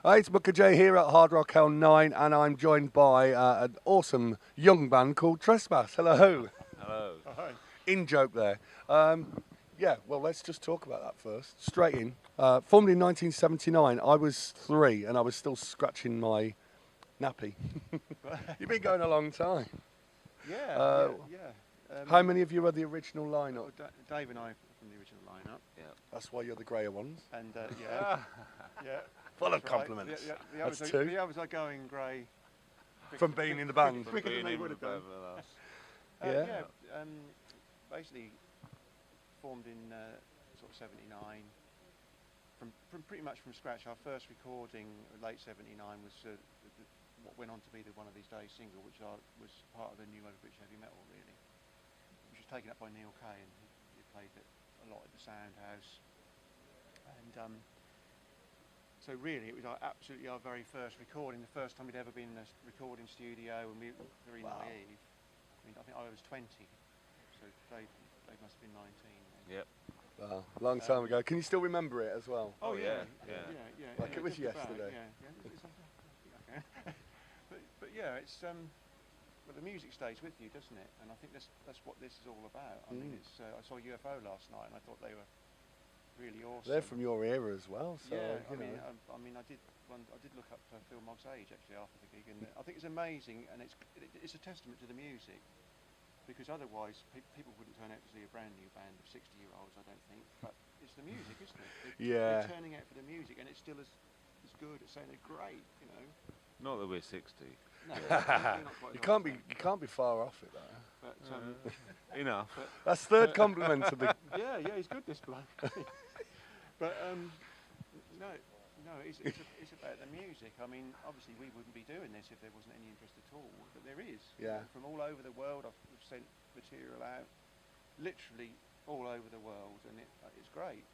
Hi, it's Booker J here at Hard Rock L9, and I'm joined by an awesome young band called Trespass. Hello. Hello. Hi. In joke there. Yeah, well, let's just talk about that first. Straight in. Formed in 1979, I was 3, and I was still scratching my nappy. You've been going a long time. Yeah. How many of you are the original lineup? Dave and I from the original lineup. Yeah. That's why you're the greyer ones. And yeah. Full of that's right. compliments. The That's others 2. The others are going grey. From being in the band. Quicker than they would have done. Yeah. Basically formed in sort of '79. From pretty much from scratch. Our first recording, late '79, was what went on to be the One of These Days single, which was part of the new Overbridge heavy metal, really, which was taken up by Neil Kay, and he played it a lot at the Soundhouse. And so really, it was absolutely our very first recording, the first time we'd ever been in a recording studio, and we were very naive. I think I was 20, so Dave must have been 19 then. Yep. Wow, long time ago. Can you still remember it as well? Oh yeah. Like it was just about, yesterday. Yeah. but yeah, it's well, the music stays with you, doesn't it? And I think that's what this is all about. I mean, it's I saw UFO last night, and I thought they were really awesome. They're from your era as well, so yeah. you know. I did look up Phil Mogg's age actually after the gig, and I think it's amazing, and it's a testament to the music. Because otherwise, people wouldn't turn out to see a brand new band of 60-year-olds, I don't think. But it's the music, isn't it? They're turning out for the music, and it's still as good as saying they're great, you know. Not that we're 60. No, you're not quite You can't be far off it though. But, Enough. That's third compliment to the. yeah, he's good, this bloke. But no, it's about the music. I mean, obviously we wouldn't be doing this if there wasn't any interest at all, but there is. Yeah. From all over the world, we've sent material out, literally all over the world, and it's great.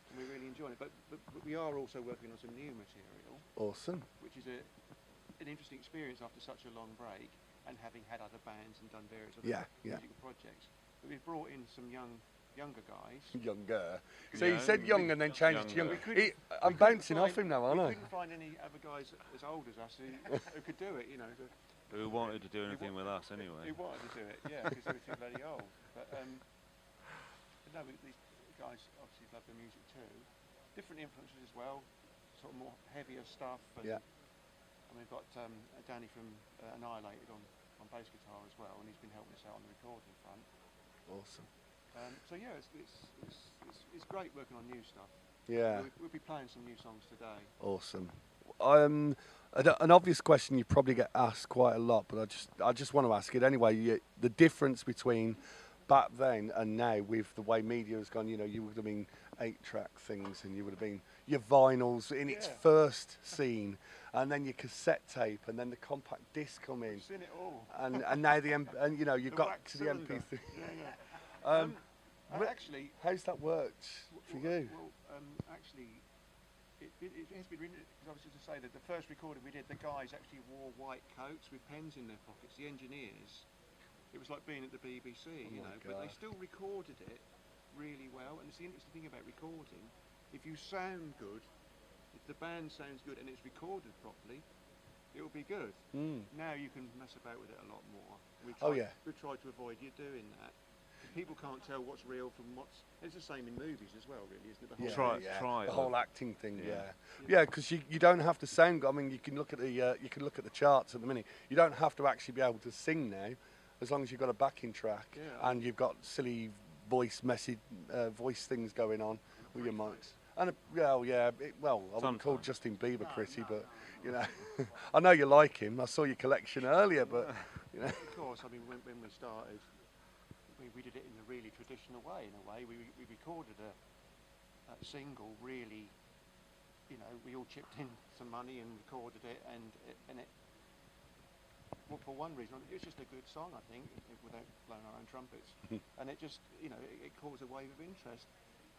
And we're really enjoying it. But we are also working on some new material. Awesome. Which is an interesting experience after such a long break, and having had other bands and done various other musical projects. But we've brought in some younger guys. Younger. So you said young and then changed to young. I'm bouncing off him now, aren't I? We couldn't find any other guys as old as us who could do it, you know. Who wanted to do anything with us anyway. Who wanted to do it, yeah, because they were too bloody old. But no, these guys obviously love the music too. Different influences as well, sort of more heavier stuff. And we've got Danny from Annihilated on bass guitar as well, and he's been helping us out on the recording front. Awesome. So yeah, it's great working on new stuff. Yeah. We'll be playing some new songs today. Awesome. An obvious question you probably get asked quite a lot, but I just want to ask it anyway. The difference between back then and now, with the way media has gone, you know, you would have been 8-track things, and you would have been your vinyls in its first scene, and then your cassette tape, and then the compact disc come in. I've seen it all. And now and you know you've got to the cylinder. MP3. Actually, how's that worked for you? Well, actually, it has been really, because I was just to say that the first recording we did, the guys actually wore white coats with pens in their pockets. The engineers, it was like being at the BBC, you know. God. But they still recorded it really well. And it's the interesting thing about recording: if you sound good, if the band sounds good and it's recorded properly, it will be good. Now you can mess about with it a lot more. We try to avoid you doing that. People can't tell what's real from what's. It's the same in movies as well, really, isn't it? The whole Try the whole acting thing. Yeah, because you don't have to sound. I mean, you can look at the charts at the minute. You don't have to actually be able to sing now, as long as you've got a backing track and you've got silly voice things going on with your mics. And I wouldn't call Justin Bieber pretty, but you know, I know you like him. I saw your collection earlier, but you know. Of course, I mean, when we started. We did it in a really traditional way. In a way, we recorded a single. Really, you know, we all chipped in some money and recorded it, and it. Well, for one reason, it was just a good song, I think, without blowing our own trumpets. And it just, you know, it caused a wave of interest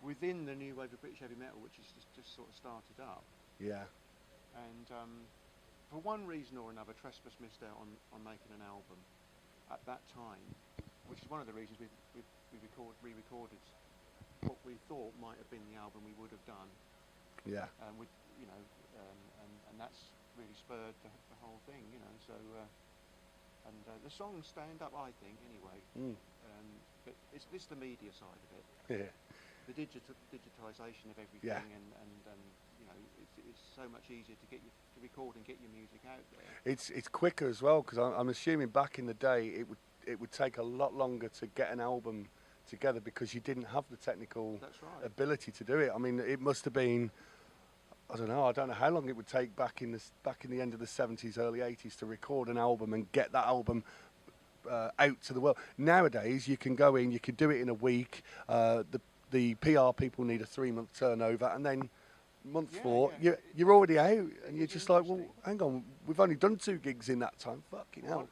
within the new wave of British heavy metal, which has just sort of started up. Yeah. And for one reason or another, Trespass missed out on making an album at that time. Which is one of the reasons we re-recorded what we thought might have been the album we would have done. Yeah. With and that's really spurred the whole thing, So the songs stand up, I think, anyway. But it's the media side of it. Yeah. The digitisation of everything, Yeah. and it's so much easier to record and get your music out there. It's quicker as well, because I'm assuming back in the day it would take a lot longer to get an album together because you didn't have the technical That's right. ability to do it. I mean, it must have been, I don't know how long it would take back in the end of the 70s, early 80s to record an album and get that album out to the world. Nowadays, you can go in, you can do it in a week. The PR people need a 3-month turnover, and then month four, you're already out, and you're just like, well, hang on, we've only done 2 gigs in that time. Fucking hell.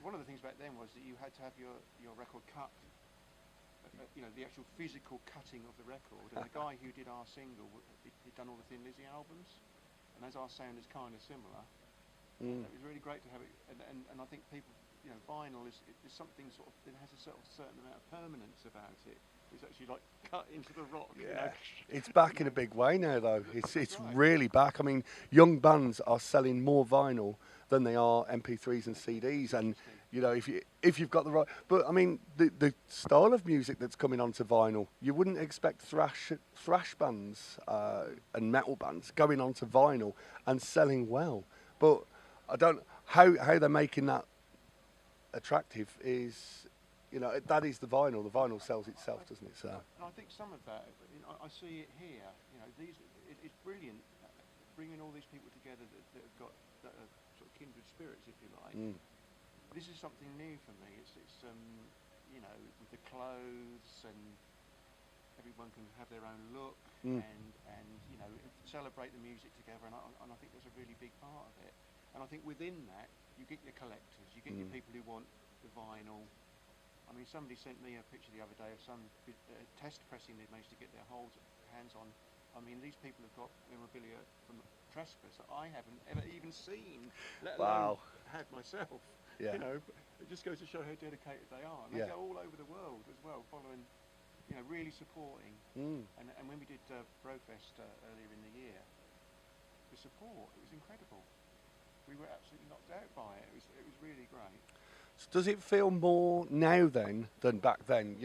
One of the things back then was that you had to have your record cut, the actual physical cutting of the record. And the guy who did our single, he'd done all the Thin Lizzy albums, and as our sound is kind of similar, it was really great to have it. And I think people, vinyl is something sort of that has a certain amount of permanence about it. It's actually like cut into the rock. Yeah, it's back in a big way now, though. It's right. really back. I mean, young bands are selling more vinyl than they are MP3s and CDs, and if you've got the right. But I mean, the style of music that's coming onto vinyl, you wouldn't expect thrash bands and metal bands going onto vinyl and selling well. But I don't how they're making that attractive is. That is the vinyl. The vinyl sells itself, doesn't it? So. And I think some of that, I see it here. It's brilliant bringing all these people together that are sort of kindred spirits, if you like. This is something new for me. It's with the clothes, and everyone can have their own look, and celebrate the music together. And I think there's a really big part of it. And I think within that, you get your collectors, you get your people who want the vinyl. I mean, somebody sent me a picture the other day of some test pressing they've managed to get their hands on. I mean, these people have got memorabilia from Trespass that I haven't ever even seen, let alone had myself. Yeah. It just goes to show how dedicated they are. And they go all over the world as well, following, really supporting. And when we did Brofest earlier in the year, the support, it was incredible. We were absolutely knocked out by it. It was really great. So does it feel more now then than back then?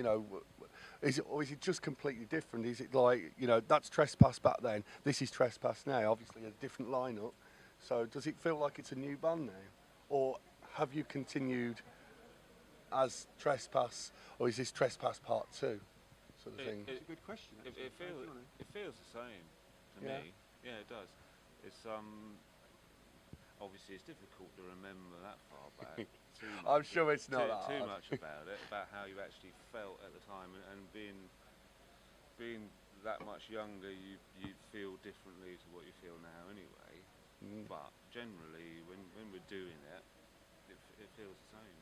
Is it just completely different? Is it like, that's Trespass back then, this is Trespass now, obviously a different lineup. So does it feel like it's a new band now? Or have you continued as Trespass, or is this Trespass Part 2 sort of thing? It's a good question. It feels the same to me. Yeah, it does. It's obviously it's difficult to remember that far back. I'm sure it's not too much about it, about how you actually felt at the time, and being that much younger, you feel differently to what you feel now anyway. But generally, when we're doing it, it feels the same.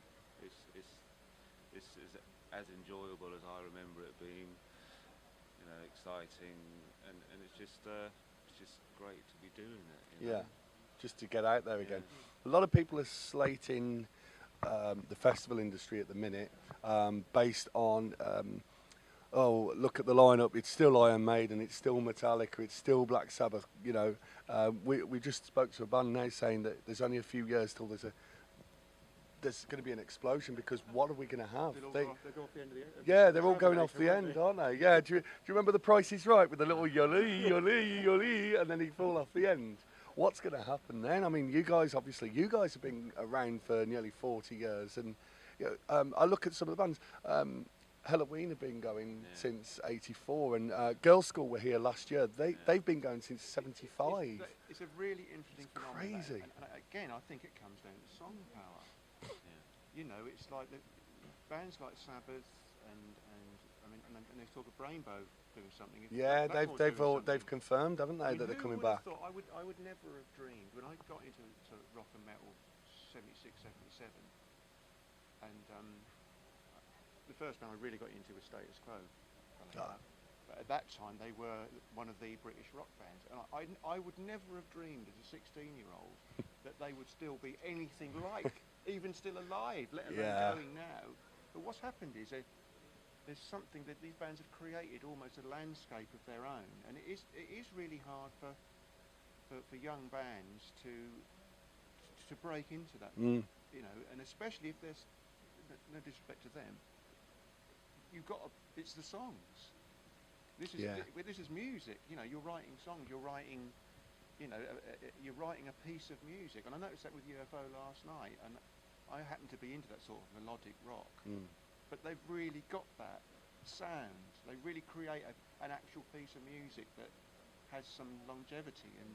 It's as enjoyable as I remember it being, exciting, and it's just great to be doing it. Yeah, just to get out there again. A lot of people are slating the festival industry at the minute based on look at the lineup, it's still Iron Maiden, it's still Metallica, it's still Black Sabbath. We just spoke to a band now saying that there's only a few years till there's going to be an explosion, because what are we going to have? They'll go off the end of the end. Yeah, they're all going off the end, aren't they? Yeah, do you remember The Price is Right with the little yoli, yoli, yoli, and then he'd fall off the end? What's going to happen then? I mean, you guys have been around for nearly 40 years, and I look at some of the bands. Halloween have been going since '84, and Girls' School were here last year. They've been going since '75. It's a really interesting phenomenon. Crazy. And again, I think it comes down to song power. It's like the bands like Sabbath and they talk of Rainbow doing something. Yeah, they've confirmed, haven't they, that they're coming back? I would never have dreamed when I got into rock and metal 76, 77, and the first band I really got into was Status Quo. But at that time they were one of the British rock bands, and I would never have dreamed as a 16-year-old that they would still be anything like, even still alive, let alone going now. But what's happened is they've there's something that these bands have created, almost a landscape of their own, and it is really hard for young bands to break into that, you know, and especially if there's no disrespect to them, it's the songs. This is music. You know, you're writing songs. You're writing, you know, you're writing a piece of music. And I noticed that with UFO last night, and I happen to be into that sort of melodic rock. But they've really got that sound. They really create an actual piece of music that has some longevity, and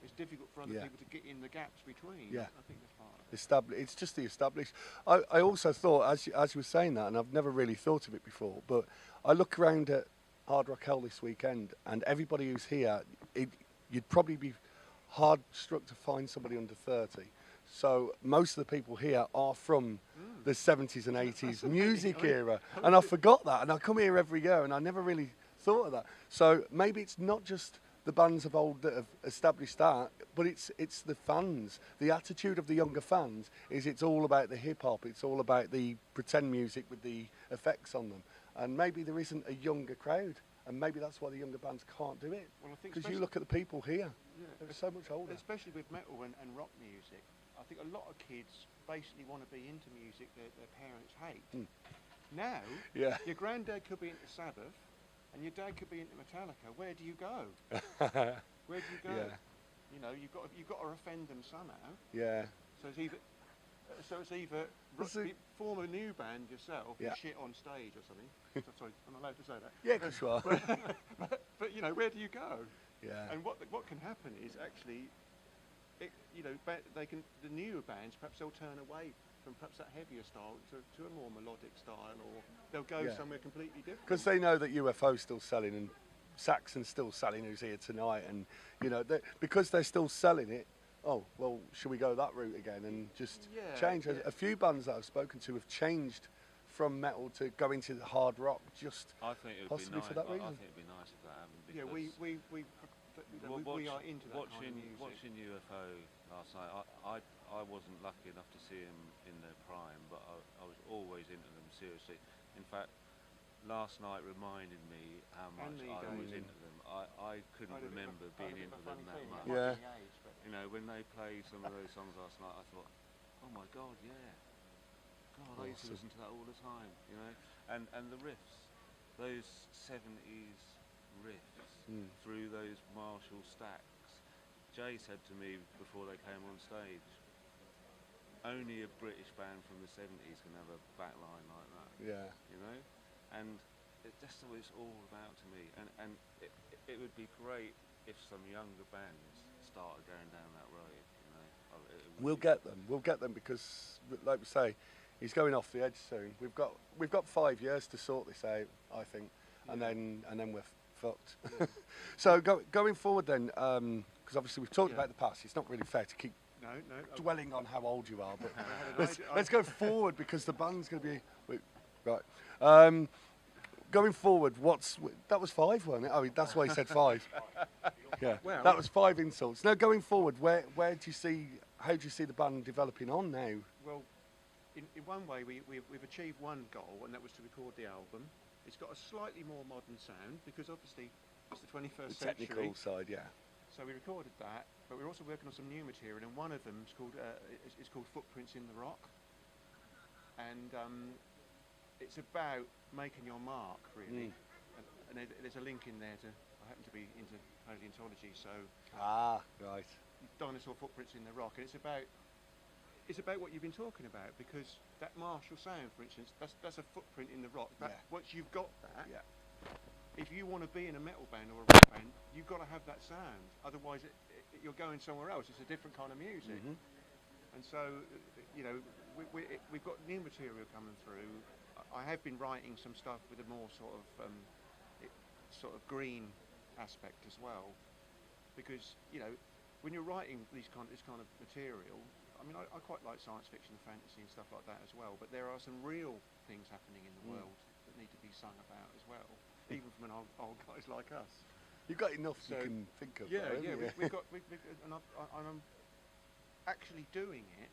it's difficult for other people to get in the gaps between. I think that's part of it. It's just the established. I also thought, as you were saying that, and I've never really thought of it before, but I look around at Hard Rock Hell this weekend, and everybody who's here, you'd probably be hard struck to find somebody under 30. So most of the people here are from the 70s and 80s music era, and I forgot that, and I come here every year, and I never really thought of that. So maybe it's not just the bands of old that have established that, but it's the fans. The attitude of the younger fans is it's all about the hip hop, it's all about the pretend music with the effects on them. And maybe there isn't a younger crowd, and maybe that's why the younger bands can't do it. Well, I think because you look at the people here, they're so much older. Especially with metal and rock music, I think a lot of kids basically want to be into music that their parents hate. Now, your granddad could be into Sabbath, and your dad could be into Metallica. Where do you go? Where do you go? You know, you've got to offend them somehow. So it's either form a new band yourself, and shit on stage or something. Sorry, I'm allowed to say that. Yeah, because you are. But you know, where do you go? Yeah. And what can happen is actually, you know, the newer bands, perhaps they'll turn away from perhaps that heavier style to a more melodic style, or they'll go somewhere completely different. Because they know that UFO's still selling and Saxon's still selling, who's here tonight, and you know, because they're still selling it. Oh well, should we go that route again and just change? A few bands that I've spoken to have changed from metal to go into the hard rock, just I think it would possibly be nice. for that reason. I think it'd be nice if that happened. Yeah, we are into that kind of music. Watching UFO last night, I wasn't lucky enough to see them in their prime, but I was always into them, seriously. In fact, last night reminded me how much I was into them. I couldn't remember being into them that much. Yeah. You know, when they played some of those songs last night, I thought, oh my God, yeah. God, I used to listen to that all the time, you know. And the riffs, those 70s riffs through those Marshall stacks. Jay said to me before they came on stage, only a British band from the 70s can have a backline like that. Yeah. You know? And that's what it's all about to me. And it would be great if some younger bands started going down that road, you know. We'll get them because, like we say, he's going off the edge soon. We've got 5 years to sort this out, I think, and then we're fucked. Yeah. So going forward then, because obviously we've talked about the past. It's not really fair to keep dwelling on how old you are, but let's go forward because the band's going to be right. Going forward, that was 5, wasn't it? Oh, that's why he said 5. Yeah, well, that was 5 insults. Now going forward, how do you see the band developing on now? Well, in one way, we've achieved one goal, and that was to record the album. It's got a slightly more modern sound because obviously it's the 21st century. Technical side, yeah. So we recorded that, but we're also working on some new material, and one of them is called Footprints in the Rock, and it's about making your mark, really. And there's a link in there to. I happen to be into paleontology, so right. Dinosaur footprints in the rock, and it's about what you've been talking about, because that Marshall sound, for instance, that's a footprint in the rock. Once you've got that, if you want to be in a metal band or a rock band, you've got to have that sound. Otherwise, you're going somewhere else. It's a different kind of music. And so, you know, we've got new material coming through. I have been writing some stuff with a more sort of green aspect as well, because you know, when you're writing this kind of material, I mean, I quite like science fiction and fantasy and stuff like that as well, but there are some real things happening in the world that need to be sung about as well, even from old guys like us. You've got enough you can think of. Yeah, and I'm actually doing it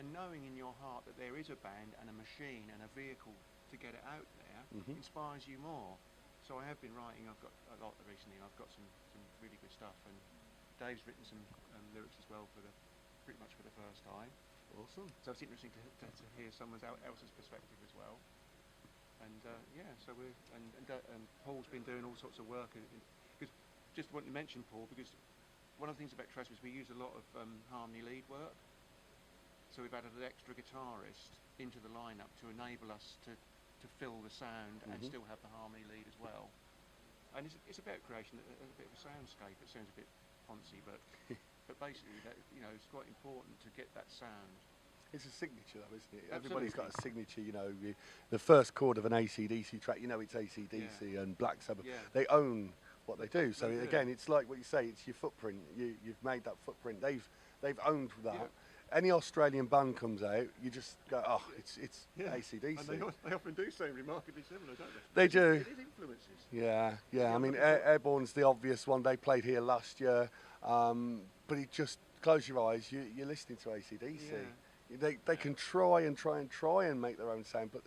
and knowing in your heart that there is a band and a machine and a vehicle to get it out there. there inspires you more. So I have been writing. I've got a lot recently. I've got some really good stuff, and Dave's written some lyrics as well pretty much for the first time. Awesome. So it's interesting to hear someone else's perspective as well. And so Paul's been doing all sorts of work. Because just want to mention Paul, because one of the things about Trespass, we use a lot of harmony lead work. So we've added an extra guitarist into the lineup to enable us to fill the sound and still have the harmony lead as well. And it's about creation, a bit of a soundscape. It sounds a bit poncy, but basically, it's quite important to get that sound. It's a signature, though, isn't it? Everybody's got a signature. The first chord of an AC/DC track, it's AC/DC and Black Sabbath. Yeah. They own what they do. So again, it's like what you say. It's your footprint. You've made that footprint. They've owned that. Yeah. Any Australian band comes out, you just go, oh, it's AC/DC. And they often do sound remarkably similar, don't they? They do. It is influences. Yeah. I mean, Airborne's the obvious one. They played here last year, but it just close your eyes. You're listening to AC/DC. Yeah. They can try and make their own sound, but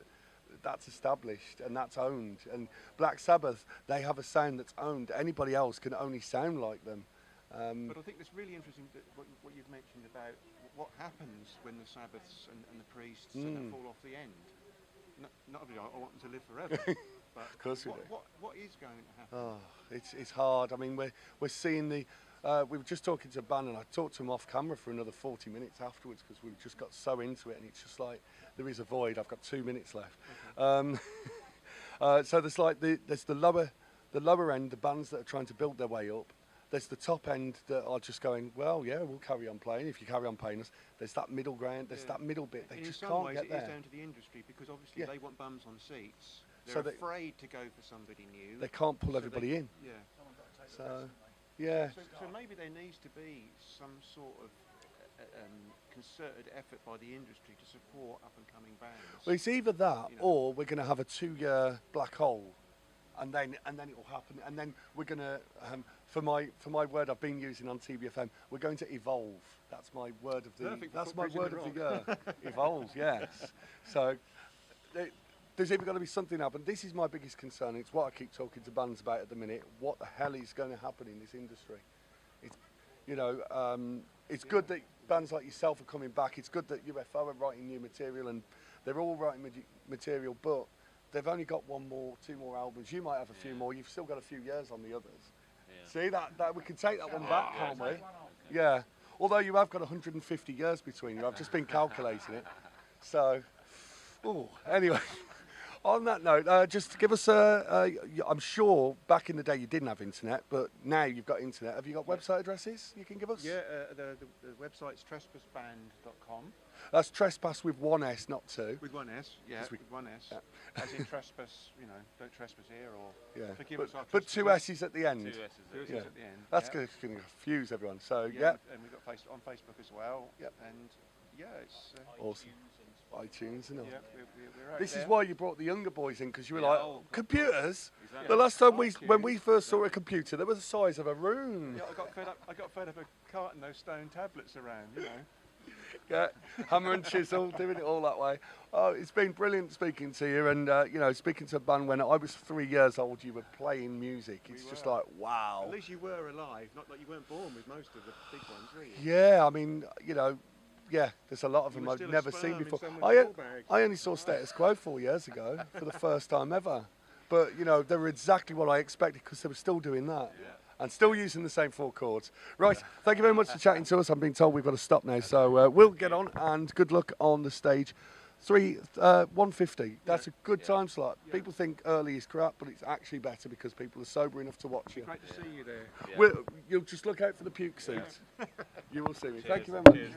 that's established and that's owned. And Black Sabbath, they have a sound that's owned. Anybody else can only sound like them. But I think it's really interesting what you've mentioned about what happens when the Sabbaths and the priests fall off the end. Not everybody, I want them to live forever. But of course we do. What is going to happen? Oh, it's hard. I mean, we're seeing we were just talking to a band, and I talked to them off camera for another 40 minutes afterwards because we just got so into it, and it's just like there is a void. I've got 2 minutes left. Okay. So there's the lower end, the bands that are trying to build their way up. There's the top end that are just going, well, yeah, we'll carry on playing if you carry on paying us. There's that middle ground, there's that middle bit. They just can't get there. In some ways, it is down to the industry because obviously they want bums on seats. They're afraid to go for somebody new. They can't pull everybody in. Yeah. So, yeah. So maybe there needs to be some sort of concerted effort by the industry to support up-and-coming bands. Well, it's either that or we're going to have a 2-year black hole. And then it will happen. And then we're going to, for my word I've been using on TBFM, we're going to evolve. That's my word of the. That's my word of the year. Evolve, yes. So there's either going to be something happen. This is my biggest concern. It's what I keep talking to bands about at the minute. What the hell is going to happen in this industry? It's good that bands like yourself are coming back. It's good that UFO are writing new material, and they're all writing material, but they've only got 2 more albums. You might have a few more. You've still got a few years on the others. Yeah. See that we can take that one back, can't we? Yeah. Although you have got 150 years between you. I've just been calculating it. So, anyway. On that note, just give us I'm sure back in the day you didn't have internet, but now you've got internet. Have you got website addresses you can give us? Yeah, the website's trespassband.com. That's Trespass with 1 S, not 2. With 1 S, with 1 S. Yeah. As in trespass, don't trespass here or forgive us our but 2 S's at the end. 2 S's at the end. That's going to confuse everyone. So, and we've got on Facebook as well. Yep. And it's awesome. iTunes and all. Yeah, we're this there. is why you brought the younger boys in, because you were like, computers? Exactly. The last time when we first saw a computer, they were the size of a room. Yeah, I got fed up of carting those stone tablets around, Yeah, hammer and chisel, doing it all that way. Oh, it's been brilliant speaking to you, and speaking to a band when I was 3 years old, you were playing music. It's just like, wow. At least you were alive, not like you weren't born with most of the big ones, were you? Yeah, I mean, yeah, there's a lot of them I've never seen before. I only saw Status Quo 4 years ago for the first time ever. But, they were exactly what I expected because they were still doing that. Yeah. And still using the same 4 chords. Right, thank you very much for chatting to us. I'm being told we've got to stop now, so we'll get on, and good luck on the stage. 1:50. That's a good time slot. Yeah. People think early is crap, but it's actually better because people are sober enough to watch you. Great to see you there. You'll just look out for the puke suit. You will see me. Cheers. Thank you very much. Cheers,